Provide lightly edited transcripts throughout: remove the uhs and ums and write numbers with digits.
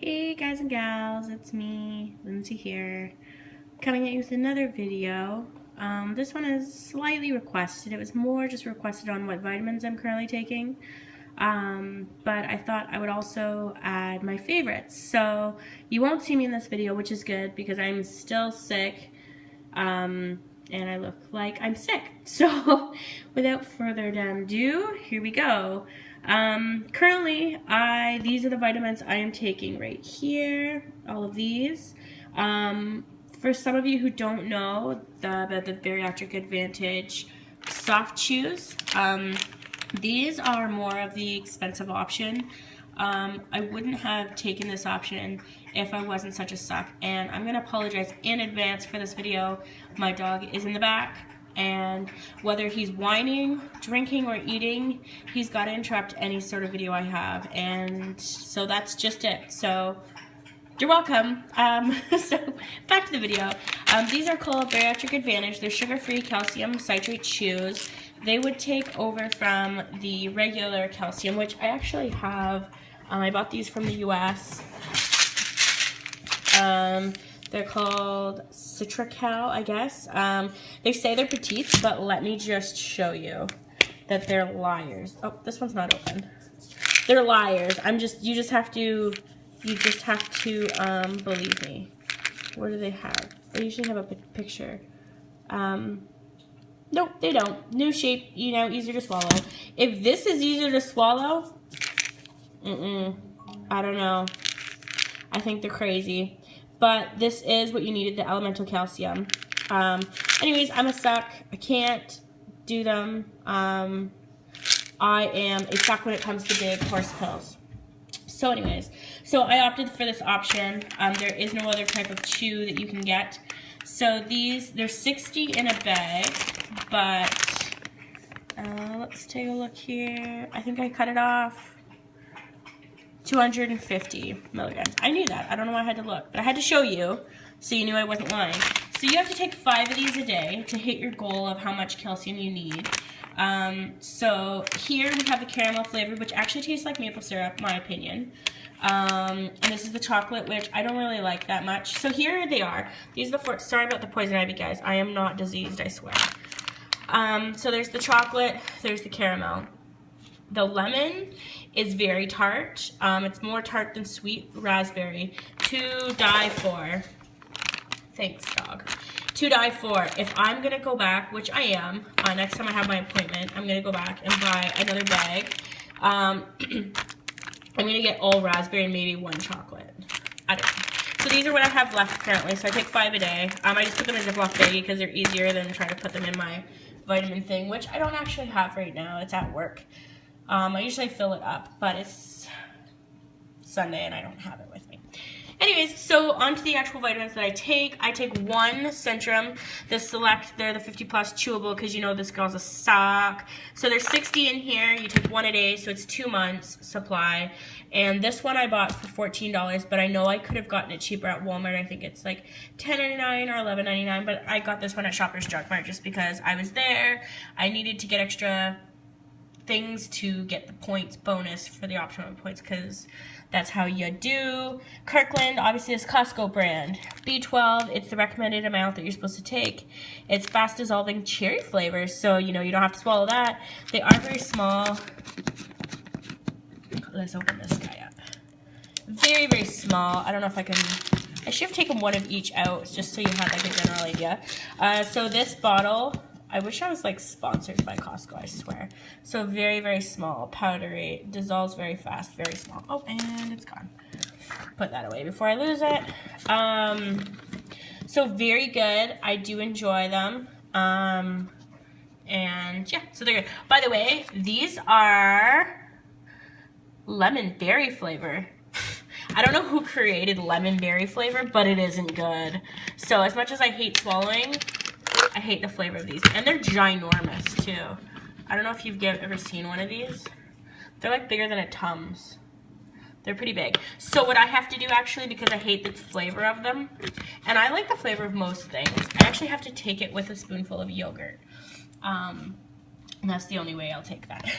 Hey guys and gals, it's me, Lindsay here, coming at you with another video. This one is slightly requested. It was more just requested on what vitamins I'm currently taking, but I thought I would also add my favorites. So you won't see me in this video, which is good because I'm still sick, and I look like I'm sick. So without further ado, here we go. Currently, these are the vitamins I am taking right here, all of these. For some of you who don't know about the Bariatric Advantage soft chews, these are more of the expensive option. I wouldn't have taken this option if I wasn't such a suck, and I'm going to apologize in advance for this video. My dog is in the back, and whether he's whining, drinking, or eating, he's got to interrupt any sort of video I have, and so that's just it. So you're welcome. So back to the video. These are called Bariatric Advantage. They're sugar-free calcium citrate chews. They would take over from the regular calcium, which I actually have. I bought these from the US. They're called Citracal, I guess. They say they're petites, but let me just show you that they're liars. Oh, this one's not open. They're liars. You just have to believe me. What do they have? They usually have a picture. Nope, they don't. New shape, easier to swallow. If this is easier to swallow, I don't know. I think they're crazy. But this is what you needed, the elemental calcium. Anyways, I'm a suck. I can't do them. I am a suck when it comes to big horse pills. So anyways, so I opted for this option. There is no other type of chew that you can get. So they're 60 in a bag, but let's take a look here. I think I cut it off. 250 milligrams. I knew that. I don't know why I had to look, but I had to show you so you knew I wasn't lying. So you have to take 5 of these a day to hit your goal of how much calcium you need. So here we have the caramel flavor, which actually tastes like maple syrup, my opinion. And this is the chocolate, which I don't really like that much. So here they are. These are the sorry about the poison ivy, guys. I am not diseased, I swear. So there's the chocolate, there's the caramel. The lemon is very tart. It's more tart than sweet raspberry. To die for. Thanks, dog. To die for. If I'm going to go back, which I am, next time I have my appointment, I'm going to go back and buy another bag. I'm going to get all raspberry and maybe 1 chocolate. I don't know. So these are what I have left currently. So I take 5 a day. I just put them in a Ziploc baggie because they're easier than trying to put them in my vitamin thing, which I don't actually have right now. It's at work. I usually fill it up, but it's Sunday and I don't have it with me. Anyways, so on to the actual vitamins that I take. I take 1 Centrum. The Select, they're the 50 plus chewable because you know this girl's a sock. So there's 60 in here. You take 1 a day, so it's 2 months supply. And this one I bought for $14, but I know I could have gotten it cheaper at Walmart. I think it's like $10.99 or $11.99, but I got this one at Shoppers Drug Mart just because I was there. I needed to get extra things to get the points bonus for the optimum points because that's how you do. Kirkland, obviously, is Costco brand. B12, it's the recommended amount that you're supposed to take. It's fast dissolving cherry flavors, so you don't have to swallow that. They are very small. Let's open this guy up. Very, very small. I don't know if I should have taken 1 of each out just so you had like a general idea. So this bottle, I wish I was like sponsored by Costco, I swear. So very, very small, powdery, dissolves very fast, very small. Oh, and it's gone. Put that away before I lose it. So very good. I do enjoy them. And yeah, so they're good. By the way, these are lemon berry flavor. I don't know who created lemon berry flavor, but it isn't good. So as much as I hate swallowing, I hate the flavor of these. And they're ginormous, too. I don't know if you've ever seen one of these. They're like bigger than a Tums. They're pretty big. So what I have to do, actually, because I hate the flavor of them, and I like the flavor of most things, I actually have to take it with a spoonful of yogurt. And that's the only way I'll take that.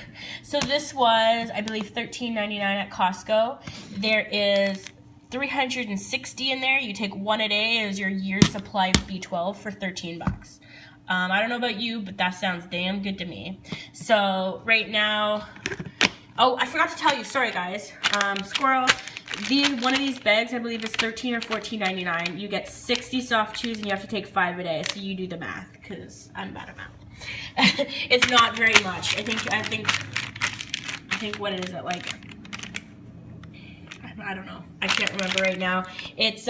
So this was, I believe, $13.99 at Costco. There is 360 in there. You take one a day as your year's supply of B12 for 13 bucks. I don't know about you, but that sounds damn good to me. So right now, oh, I forgot to tell you, sorry guys, Squirrel, one of these bags I believe is $13 or $14.99. You get 60 soft chews and you have to take 5 a day, so you do the math, because I'm bad at math. It's not very much. I think what is it, like, I don't know, I can't remember right now. It's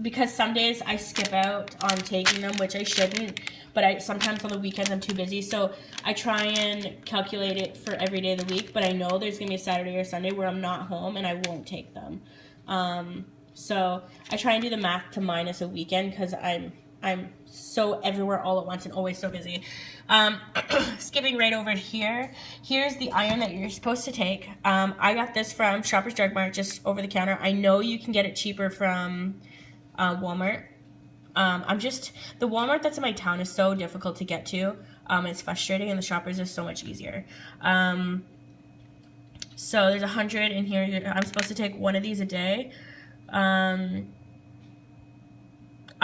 because some days I skip out on taking them, which I shouldn't, but sometimes on the weekends I'm too busy, so I try and calculate it for every day of the week, but I know there's going to be a Saturday or Sunday where I'm not home and I won't take them. So I try and do the math to minus a weekend because I'm so everywhere all at once and always so busy. Skipping right over here, here's the iron that you're supposed to take. I got this from Shoppers Drug Mart, just over the counter. I know you can get it cheaper from Walmart. The Walmart that's in my town is so difficult to get to. It's frustrating, and the Shoppers is so much easier. So there's 100 in here. I'm supposed to take one of these a day.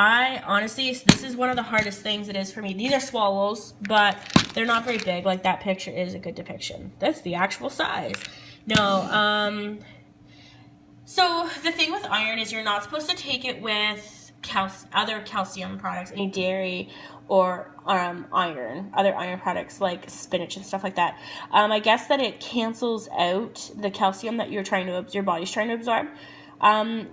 I honestly, this is one of the hardest things it is for me. These are swallows, but they're not very big. Like that picture is a good depiction. That's the actual size. No, so the thing with iron is you're not supposed to take it with other calcium products, any dairy or other iron products like spinach and stuff like that. I guess that it cancels out the calcium that your body's trying to absorb.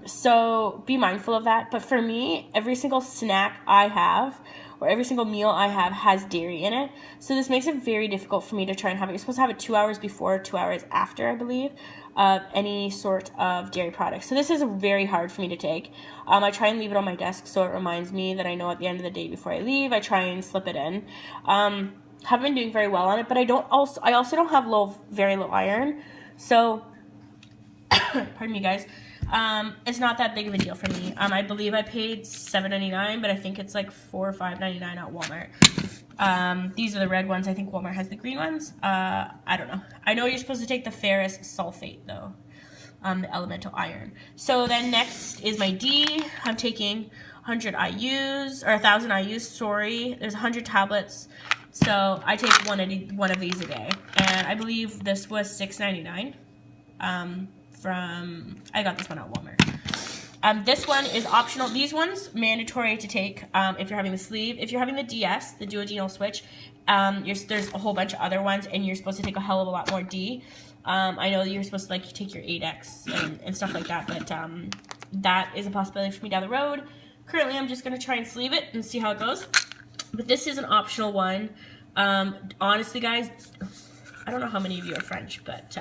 So be mindful of that. But for me, every single snack I have or every single meal I have has dairy in it. So this makes it very difficult for me to try and have it. You're supposed to have it 2 hours before, 2 hours after, I believe, any sort of dairy product. So this is very hard for me to take. I try and leave it on my desk so it reminds me that I know at the end of the day before I leave, I try and slip it in. Haven't been doing very well on it, but I also don't have very low iron. So, pardon me guys. It's not that big of a deal for me. I believe I paid $7.99, but I think it's like $4 or $5.99 at Walmart. These are the red ones. I think Walmart has the green ones. I don't know. I know you're supposed to take the ferrous sulfate though, the elemental iron. So then next is my D. I'm taking 100 IUs, or 1,000 IUs, sorry. There's 100 tablets. So I take one of these a day. And I believe this was $6.99. I got this one at Walmart. This one is optional. These ones mandatory to take if you're having the sleeve. If you're having the DS, the duodenal switch, there's a whole bunch of other ones, and you're supposed to take a hell of a lot more D. I know that you're supposed to like take your 8X and stuff like that, but that is a possibility for me down the road. Currently, I'm just gonna try and sleeve it and see how it goes. But this is an optional one. Honestly, guys, I don't know how many of you are French, but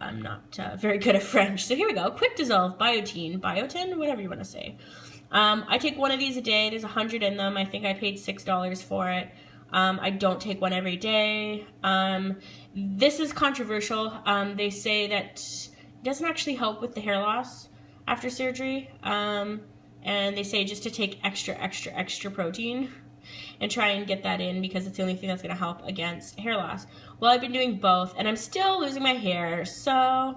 I'm not very good at French. So here we go. Quick dissolve, biotin, whatever you want to say. I take one of these a day. There's 100 in them. I think I paid $6 for it. I don't take one every day. This is controversial. They say that it doesn't actually help with the hair loss after surgery. And they say just to take extra protein and try and get that in because it's the only thing that's going to help against hair loss. Well, I've been doing both, and I'm still losing my hair, so I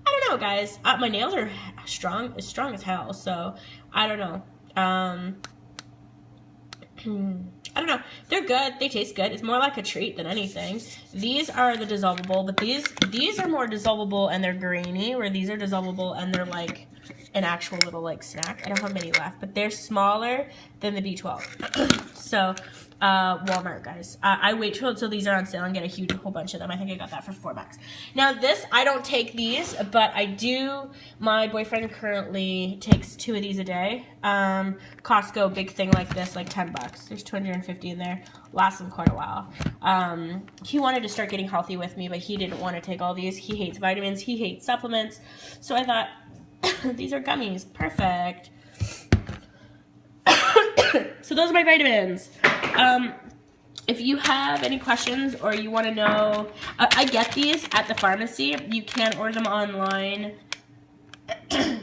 don't know, guys. My nails are strong as hell, so I don't know. I don't know. They're good. They taste good. It's more like a treat than anything. These are the dissolvable, but these are more dissolvable and they're grainy, where these are dissolvable and they're like an actual little like snack. I don't have many left, but they're smaller than the B12. So Walmart, guys. I wait till these are on sale and get a whole bunch of them. I think I got that for $4. Now this, I don't take these, but I do. My boyfriend currently takes 2 of these a day. Costco, big thing like this, like $10. There's 250 in there. Lasts him quite a while. He wanted to start getting healthy with me, but he didn't want to take all these. He hates vitamins. He hates supplements. So I thought, these are gummies. Perfect. So those are my vitamins. If you have any questions or you want to know, I get these at the pharmacy. You can order them online through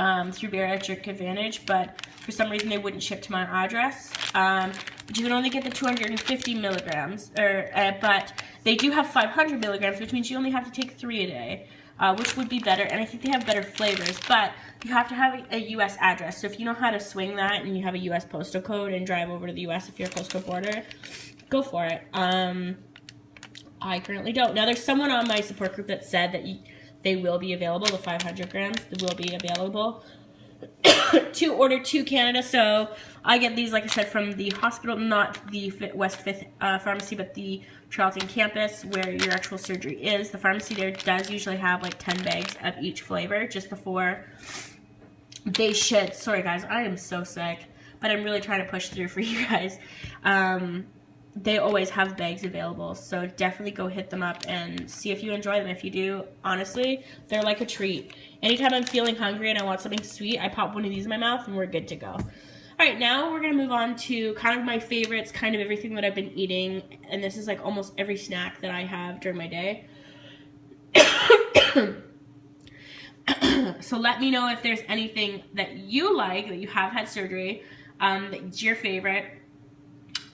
Bariatric Advantage, but for some reason they wouldn't ship to my address. But you can only get the 250 milligrams, but they do have 500 milligrams, which means you only have to take 3 a day, which would be better, and I think they have better flavors, but you have to have a U.S. address. So if you know how to swing that and you have a U.S. postal code and drive over to the U.S. if you're close to a border, go for it. I currently don't. Now, there's someone on my support group that said that they will be available, the 500 grams, they will be available to order to Canada. So I get these, like I said, from the hospital, not the West 5th pharmacy, but the Charlton campus where your actual surgery is. The pharmacy there does usually have like 10 bags of each flavor just before they ship. Sorry guys, I am so sick, but I'm really trying to push through for you guys. They always have bags available, so definitely go hit them up and see if you enjoy them. If you do, honestly, they're like a treat. Anytime I'm feeling hungry and I want something sweet, I pop one of these in my mouth and we're good to go. All right, now we're gonna move on to kind of my favorites, kind of everything that I've been eating, and this is like almost every snack that I have during my day. So let me know if there's anything that you like, that you have had surgery, that's your favorite.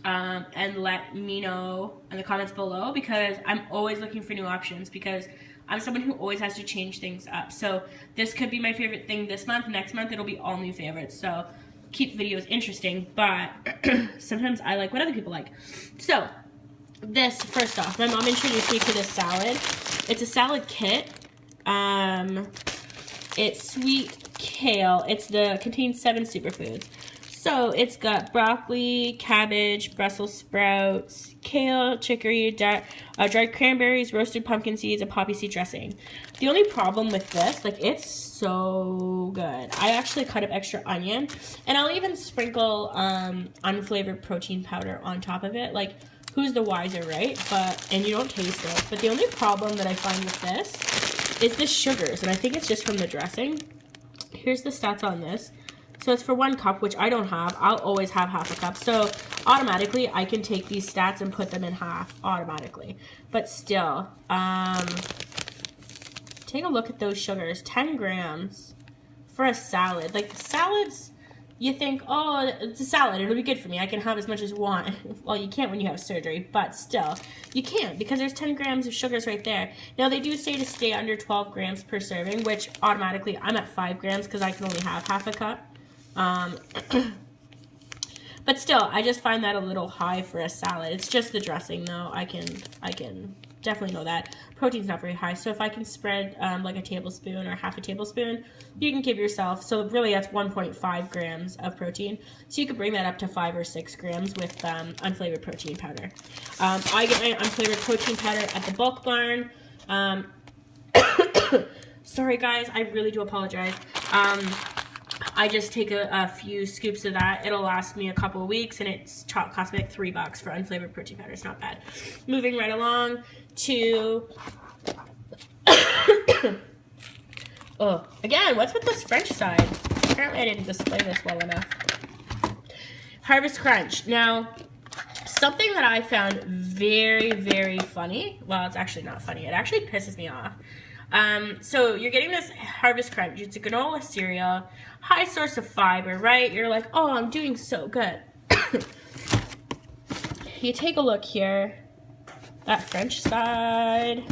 And let me know in the comments below, because I'm always looking for new options, because I'm someone who always has to change things up. So this could be my favorite thing this month. Next month, it'll be all new favorites. So keep videos interesting, but sometimes I like what other people like. So this, first off, my mom introduced me to this salad. It's a salad kit. It's sweet kale. Contains 7 superfoods. So it's got broccoli, cabbage, Brussels sprouts, kale, chicory, dried cranberries, roasted pumpkin seeds, and poppy seed dressing. The only problem with this, like, it's so good. I actually cut up extra onion, and I'll even sprinkle unflavored protein powder on top of it. Like, who's the wiser, right? And you don't taste it. But the only problem that I find with this is the sugars, and I think it's just from the dressing. Here's the stats on this. So it's for 1 cup, which I don't have. I'll always have half a cup. So automatically, I can take these stats and put them in half automatically. But still, take a look at those sugars. 10 grams for a salad. Like, salads, you think, oh, it's a salad. It'll be good for me. I can have as much as I want. Well, you can't when you have surgery, but still, you can't, because there's 10 grams of sugars right there. Now, they do say to stay under 12 grams per serving, which automatically, I'm at 5 grams because I can only have half a cup. But still, I just find that a little high for a salad. It's just the dressing, though. I can definitely know that. Protein's not very high, so if I can spread like a tablespoon or half a tablespoon, you can give yourself, so really that's 1.5 grams of protein. So you could bring that up to 5 or 6 grams with unflavored protein powder. I get my unflavored protein powder at the Bulk Barn. Sorry guys, I really do apologize. I just take a few scoops of that. It'll last me a couple of weeks, and it's cost me like $3 for unflavored protein powder. It's not bad. Moving right along to oh, again, what's with this French side? Apparently I didn't display this well enough. Harvest Crunch. Now, something that I found very, very funny. Well, it's actually not funny. It actually pisses me off. So you're getting this Harvest Crunch. It's a granola cereal, high source of fiber, right? You're like, oh, I'm doing so good. You take a look here, that French side,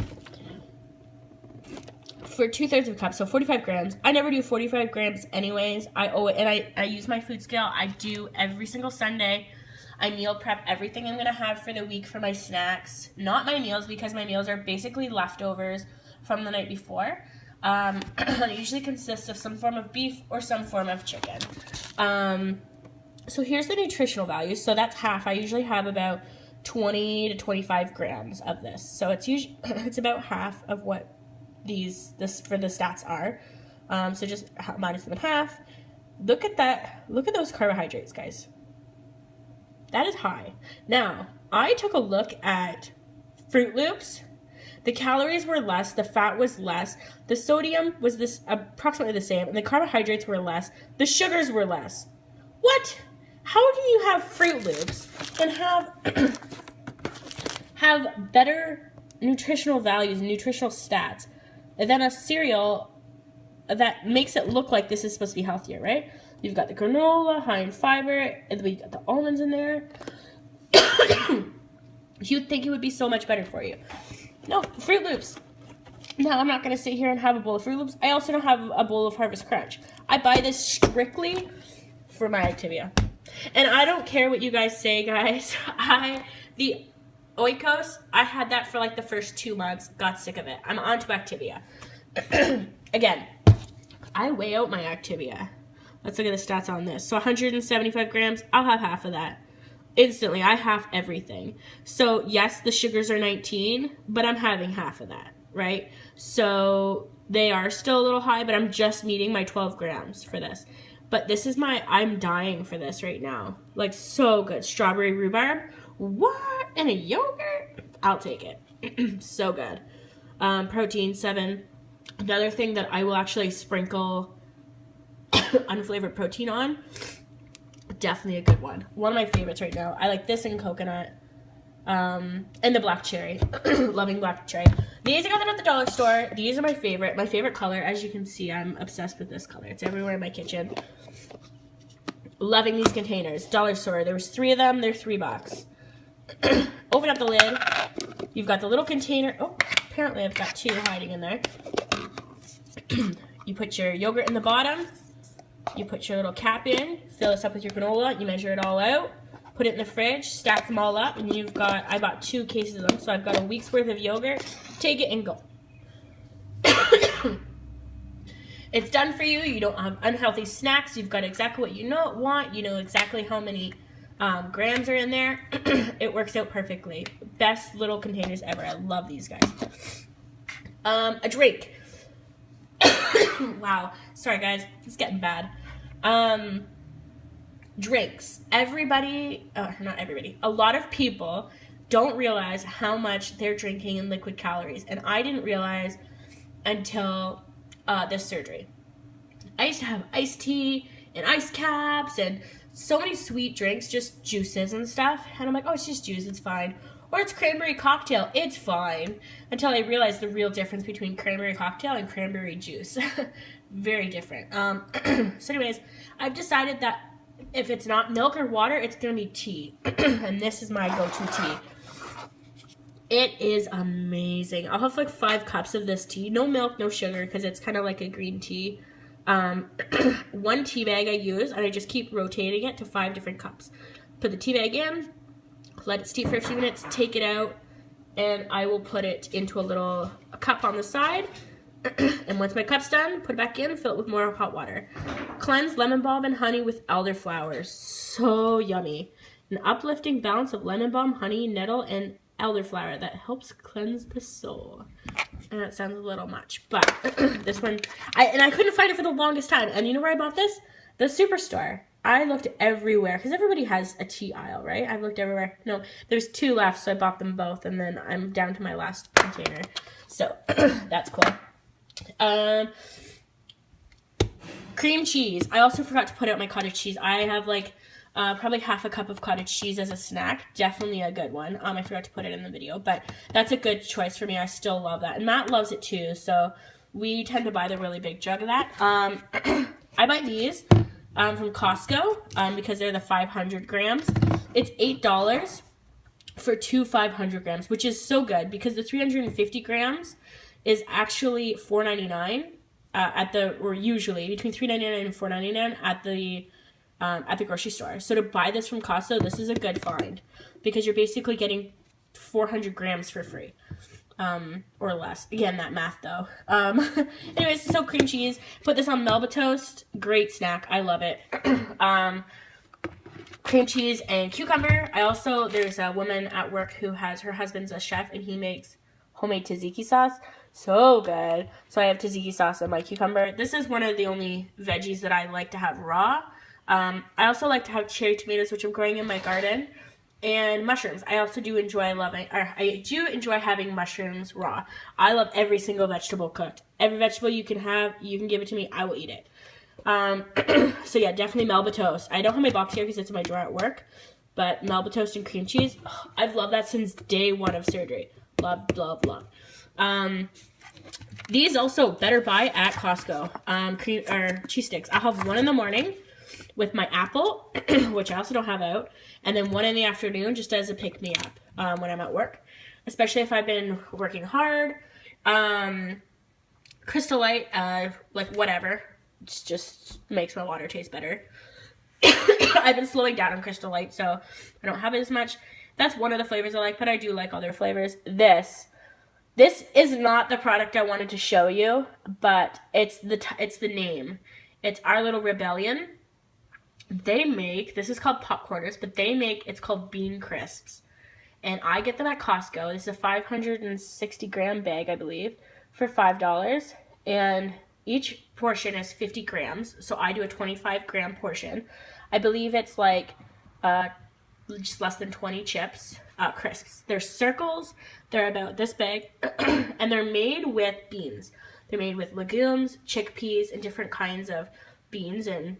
for 2/3 of a cup, so 45 grams. I never do 45 grams anyways. I use my food scale. I do every single Sunday. I meal prep everything I'm gonna have for the week for my snacks. Not my meals, because my meals are basically leftovers from the night before. It usually consists of some form of beef or some form of chicken. So here's the nutritional value. So that's half. I usually have about 20 to 25 grams of this. So it's about half of what this for the stats are. So just minus them in half. Look at that. Look at those carbohydrates, guys. That is high. Now, I took a look at Fruit Loops. The calories were less, the fat was less, the sodium was approximately the same, and the carbohydrates were less, the sugars were less. What? How can you have Fruit Loops and have better nutritional values, nutritional stats, than a cereal that makes it look like this is supposed to be healthier, right? You've got the granola, high in fiber, and then we got the almonds in there. You'd think it would be so much better for you. No, Fruit Loops. Now, I'm not going to sit here and have a bowl of Fruit Loops. I also don't have a bowl of Harvest Crunch. I buy this strictly for my Activia. And I don't care what you guys say, guys. The Oikos, I had that for like the first 2 months, got sick of it. I'm on to Activia. Again, I weigh out my Activia. Let's look at the stats on this. So 175 grams, I'll have half of that. Instantly, I have everything. So yes, the sugars are 19, but I'm having half of that, right? So they are still a little high, but I'm just meeting my 12 grams for this. But this is I'm dying for this right now. Like, so good. Strawberry rhubarb. What? And a yogurt? I'll take it. So good. Protein, 7. Another thing that I will actually sprinkle unflavored protein on. Definitely a good one. One of my favorites right now. I like this in coconut. And the black cherry. Loving black cherry. These I got them at the dollar store. These are my favorite. My favorite color. As you can see, I'm obsessed with this color. It's everywhere in my kitchen. Loving these containers. Dollar store. There was 3 of them. They're $3. Open up the lid. You've got the little container. Oh, apparently I've got 2 hiding in there. You put your yogurt in the bottom. You put your little cap in. Fill this up with your granola. You measure it all out. Put it in the fridge. Stack them all up. And you've got, I bought 2 cases of them. So I've got a week's worth of yogurt. Take it and go. It's done for you. You don't have unhealthy snacks. You've got exactly what you want. You know exactly how many grams are in there. It works out perfectly. Best little containers ever. I love these guys. A drink. Wow. Sorry, guys. It's getting bad. Drinks. Everybody, not everybody, a lot of people don't realize how much they're drinking in liquid calories. And I didn't realize until this surgery. I used to have iced tea and ice caps and so many sweet drinks, just juices and stuff. And I'm like, oh, it's just juice, it's fine. Or it's cranberry cocktail, it's fine. Until I realized the real difference between cranberry cocktail and cranberry juice. Very different. So anyways, I've decided that if it's not milk or water, it's going to be tea. And this is my go-to tea. It is amazing. I'll have like 5 cups of this tea. No milk, no sugar, because it's kind of like a green tea. 1 tea bag I use, and I just keep rotating it to 5 different cups. Put the tea bag in, let it steep for a few minutes, take it out, and I will put it into a cup on the side. And once my cup's done, put it back in, fill it with more hot water. Cleanse lemon balm and honey with elderflower. So yummy. An uplifting balance of lemon balm, honey, nettle, and elderflower that helps cleanse the soul. And that sounds a little much, but this one, I couldn't find it for the longest time. And you know where I bought this? The Superstore. I looked everywhere, because everybody has a tea aisle, right? I've looked everywhere. No, there's 2 left, so I bought them both, and then I'm down to my last container. So, that's cool. Cream cheese. I also forgot to put out my cottage cheese. I have like probably half a cup of cottage cheese as a snack. Definitely a good one. I forgot to put it in the video, but that's a good choice for me. I still love that. And Matt loves it too, so we tend to buy the really big jug of that. I buy these from Costco because they're the 500 grams. It's $8 for 2 500 grams, which is so good because the 350 grams is actually $4.99 or usually between $3.99 and $4.99 at the grocery store. So to buy this from Costco, this is a good find because you're basically getting 400 grams for free. Or less. Again, that math though. Anyways, so cream cheese. Put this on Melba toast. Great snack. I love it. Cream cheese and cucumber. There's a woman at work who her husband's a chef and he makes homemade tzatziki sauce. So good. So I have tzatziki sauce on my cucumber. This is one of the only veggies that I like to have raw. I also like to have cherry tomatoes, which I'm growing in my garden. And mushrooms. I also do enjoy having mushrooms raw. I love every single vegetable cooked. Every vegetable you can have, you can give it to me, I will eat it. So yeah, definitely Melba toast. I don't have my box here because it's in my drawer at work. But Melba toast and cream cheese, I've loved that since day 1 of surgery. Love, love, love. These also better buy at Costco. Cheese sticks. I'll have one in the morning. with my apple, which I also don't have out, and then one in the afternoon just as a pick-me-up when I'm at work, especially if I've been working hard. Crystal Light, like whatever, just makes my water taste better. I've been slowing down on Crystal Light, so I don't have it as much. That's one of the flavors I like, but I do like other flavors. This is not the product I wanted to show you, but it's the name. It's Our Little Rebellion. They make, this is called Popcorners, but it's called Bean Crisps. And I get them at Costco. This is a 560 gram bag, I believe, for $5. And each portion is 50 grams. So I do a 25 gram portion. I believe it's like just less than 20 chips, crisps. They're circles. They're about this big. And they're made with beans. They're made with legumes, chickpeas, and different kinds of beans and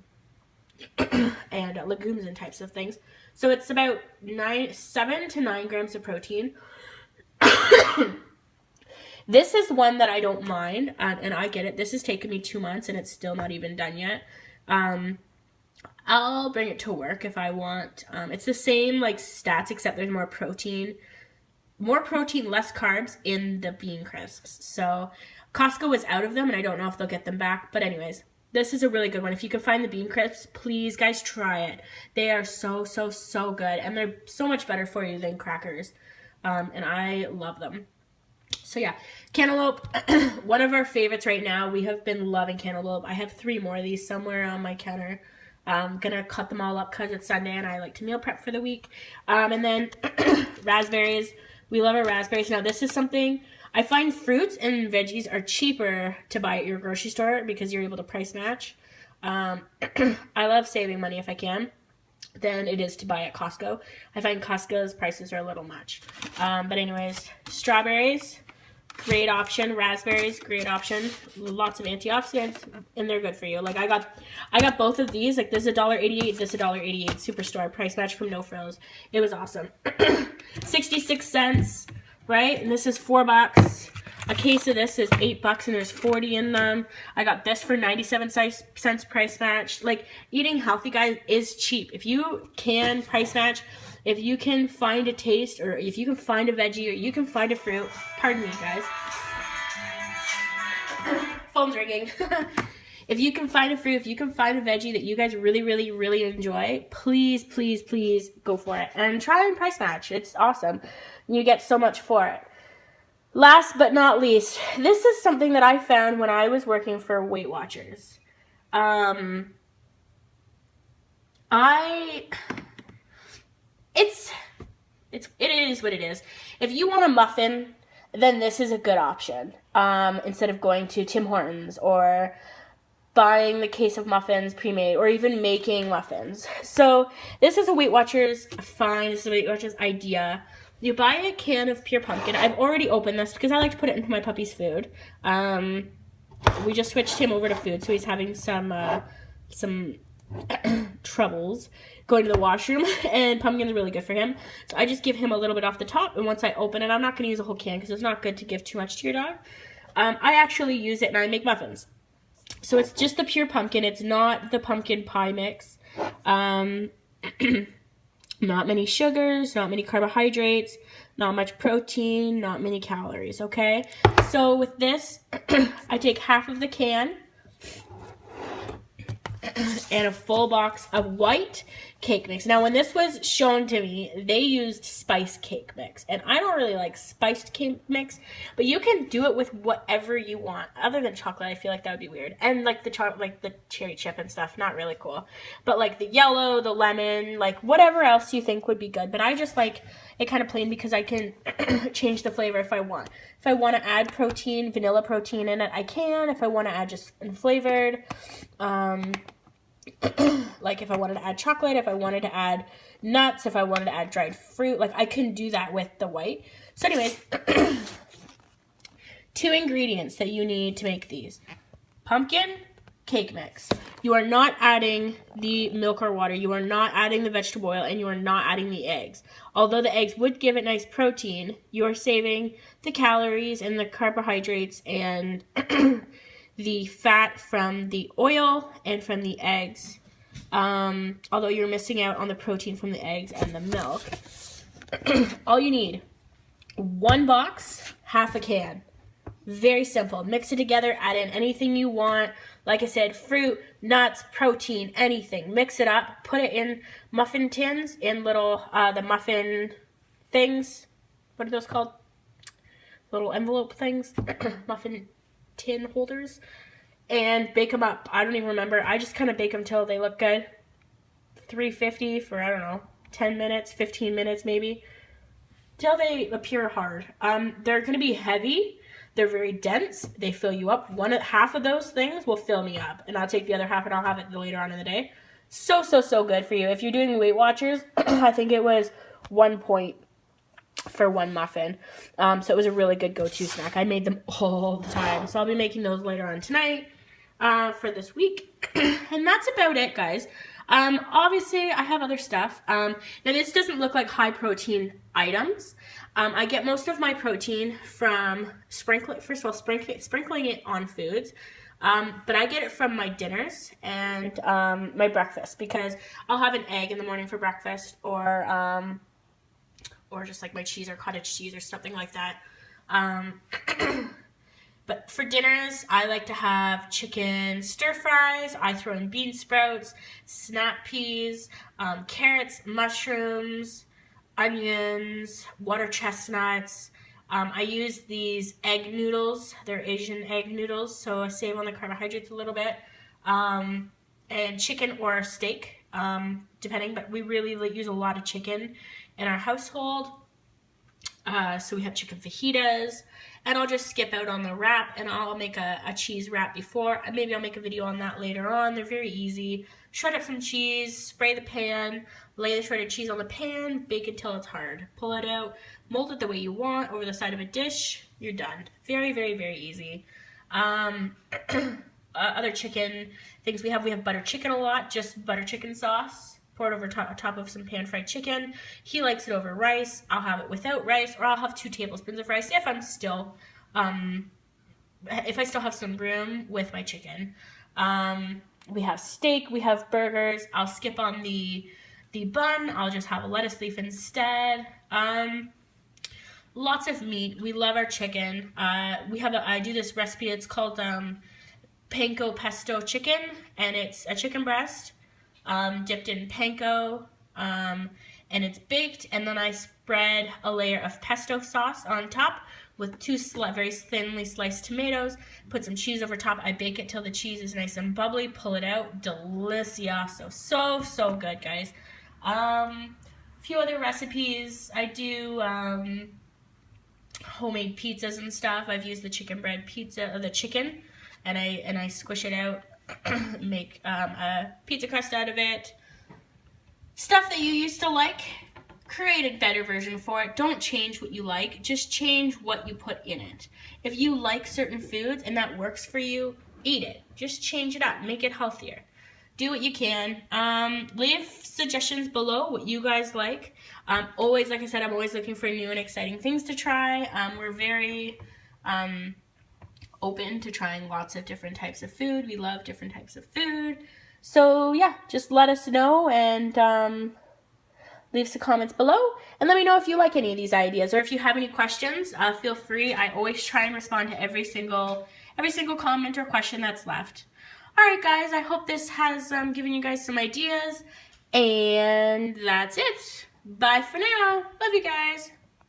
legumes and types of things. So it's about 7 to 9 grams of protein. This is one that I don't mind, and I get it. This has taken me 2 months, and it's still not even done yet. I'll bring it to work if I want. It's the same like stats, except there's more protein, less carbs in the bean crisps. So Costco was out of them, and I don't know if they'll get them back. But anyways, this is a really good one. If you can find the bean crisps, please, guys, try it. They are so, so, so good, and they're so much better for you than crackers, and I love them. So yeah, cantaloupe, one of our favorites right now. We have been loving cantaloupe. I have 3 more of these somewhere on my counter. I'm going to cut them all up because it's Sunday and I like to meal prep for the week. And then raspberries. We love our raspberries. Now, this is something, I find fruits and veggies are cheaper to buy at your grocery store because you're able to price match. I love saving money if I can than it is to buy at Costco. I find Costco's prices are a little much. But anyways, strawberries, great option. Raspberries, great option. Lots of antioxidants, and they're good for you. Like I got both of these. Like this is $1.88, this is $1.88 Superstore price match from No Frills. It was awesome. 66 cents, right? And this is $4. A case of this is $8 and there's 40 in them. I got this for 97 cents price match. Like eating healthy, guys, is cheap. If you can price match, if you can find a taste, or if you can find a veggie, or you can find a fruit, pardon me, guys. Phone's ringing. If you can find a fruit, if you can find a veggie that you guys really, really, really enjoy, please, please, please go for it. And try and price match. It's awesome. You get so much for it. Last but not least, this is something that I found when I was working for Weight Watchers. It is what it is. If you want a muffin, then this is a good option. Instead of going to Tim Hortons or buying the case of muffins pre-made or even making muffins. So this is a Weight Watchers find. This is a Weight Watchers idea. You buy a can of pure pumpkin. I've already opened this because I like to put it into my puppy's food. We just switched him over to food, so he's having some troubles going to the washroom, and pumpkin is really good for him. So I just give him a little bit off the top, and once I open it, I'm not going to use a whole can because it's not good to give too much to your dog. I actually use it and I make muffins. So it's just the pure pumpkin. It's not the pumpkin pie mix. Not many sugars, not many carbohydrates, not much protein, not many calories, okay? So with this, I take half of the can and a full box of white cake mix. Now, when this was shown to me, they used spiced cake mix, and I don't really like spiced cake mix, but you can do it with whatever you want. Other than chocolate, I feel like that would be weird, and like the cherry chip and stuff, not really cool. But like the yellow, the lemon, like whatever else you think would be good. But I just like it kind of plain because I can change the flavor if I want. If I want to add protein, vanilla protein in it, I can. If I want to add just unflavored, like if I wanted to add chocolate, if I wanted to add nuts, if I wanted to add dried fruit, like I can do that with the white. So anyways, 2 ingredients that you need to make these. Pumpkin cake mix. You are not adding the milk or water. You are not adding the vegetable oil, and you are not adding the eggs. Although the eggs would give it nice protein, you are saving the calories and the carbohydrates and the fat from the oil and from the eggs although you're missing out on the protein from the eggs and the milk. All you need, 1 box, half a can. Very simple. Mix it together, add in anything you want. Like I said, fruit, nuts, protein, anything. Mix it up, put it in muffin tins, in little, the muffin things. What are those called? Little envelope things. Muffin tin holders. And bake them up. I don't even remember. I just kind of bake them till they look good. 350 for, I don't know, 10 minutes, 15 minutes maybe. Till they appear hard. They're going to be heavy. They're very dense. They fill you up. Half of those things will fill me up. And I'll take the other half and I'll have it later on in the day. So good for you. If you're doing Weight Watchers, I think it was 1 point for 1 muffin. So it was a really good go-to snack. I made them all the time. So I'll be making those later on tonight for this week. And that's about it, guys. Obviously, I have other stuff. Now, this doesn't look like high-protein items. I get most of my protein from sprinkling it on foods. But I get it from my dinners and my breakfast, because I'll have an egg in the morning for breakfast, or just like my cheese or cottage cheese or something like that. But for dinners, I like to have chicken stir fries. I throw in bean sprouts, snap peas, carrots, mushrooms, onions, water chestnuts. I use these egg noodles. They're Asian egg noodles, so I save on the carbohydrates a little bit. And chicken or steak, depending. But we really use a lot of chicken in our household. So we have chicken fajitas, and I'll just skip out on the wrap, and I'll make a cheese wrap before. Maybe I'll make a video on that later on. They're very easy. Shred up some cheese, spray the pan, lay the shredded cheese on the pan, bake it till it's hard. Pull it out, mold it the way you want over the side of a dish. You're done. Very easy. Other chicken things we have butter chicken a lot, just butter chicken sauce. Pour it over top of some pan-fried chicken. He likes it over rice. I'll have it without rice, or I'll have 2 tablespoons of rice if I still have some room with my chicken. We have steak. We have burgers. I'll skip on the bun. I'll just have a lettuce leaf instead. Lots of meat. We love our chicken. I do this recipe. It's called panko pesto chicken, and it's a chicken breast. Dipped in panko, and it's baked, and then I spread a layer of pesto sauce on top with 2 very thinly sliced tomatoes, put some cheese over top. I bake it till the cheese is nice and bubbly, pull it out. Delicioso. So good, guys. A few other recipes. I do homemade pizzas and stuff. I've used the chicken bread pizza, or the chicken, and I squish it out. Make a pizza crust out of it. Stuff that you used to like, create a better version for it. Don't change what you like, just change what you put in it. If you like certain foods and that works for you, eat it. Just change it up, make it healthier. Do what you can. Leave suggestions below what you guys like. Always, like I said, I'm always looking for new and exciting things to try. We're very open to trying lots of different types of food. We love different types of food. So yeah, just let us know, and leave some comments below, and let me know if you like any of these ideas, or if you have any questions. Feel free. I always try and respond to every single comment or question that's left. Alright guys, I hope this has given you guys some ideas, and that's it. Bye for now. Love you guys.